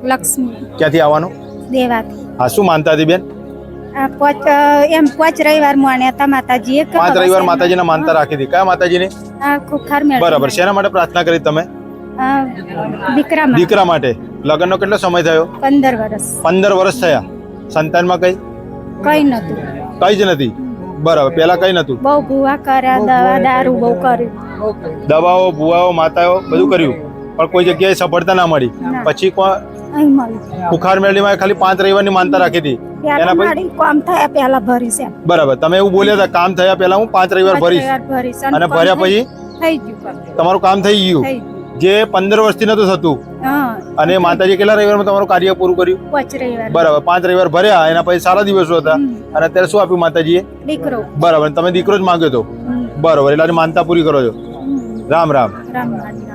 લક્ષ્મી ક્યાંથી આવવાનું? દેવાથી હા, શું માનતા હતી બેન? પાંચ રવિવાર માન્યતા માતાજીએ 5 રવિવાર માતાજીના માનતા રાખી હતી. કયા માતાજીની? ખુખાર મેળ બરાબર. શેના માટે પ્રાર્થના કરી તમે? દીકરા માટે. લગ્નનો કેટલો સમય થયો? 15 વર્ષ. 15 વર્ષ થયા. સંતાનમાં કઈ નતું. કઈ જ નથી. બરાબર. પેલા કઈ નતું. બહુ ભૂવા કર્યા, દવા દારૂ બહુ કર્યું. દવાઓ, ભુવાઓ, માતાઓ બધું કર્યું, પણ કોઈ જગ્યાએ સફળતા ના મળી. પછી અહીં મળી. બુખાર મેળવીમાં ખાલી 5 રવિવારની માનતા રાખી હતી. એના પછી કામ થયા પહેલા ભરીશ એમ. બરાબર. તમે એવું બોલ્યા હતા કામ થયા પહેલા હું 5 રવિવાર ભરીશ, અને ભર્યા પછી થઈ ગયું. તમારું કામ થઈ ગયું, જે 15 વર્ષથી નતું થતું. અને માતાજી કેટલા રવિવારમાં તમારું કાર્ય પૂરું કર્યું? 5 રવિવાર. બરાબર. 5 રવિવાર ભર્યા, એના પછી સારા દિવસો હતા. અને અત્યારે શું આપ્યું માતાજીએ? દીકરો. બરાબર. તમે દીકરો જ માંગ્યો હતો. બરાબર. એટલે માનતા પૂરી કરો છો. રામ રામ. રામ રામ.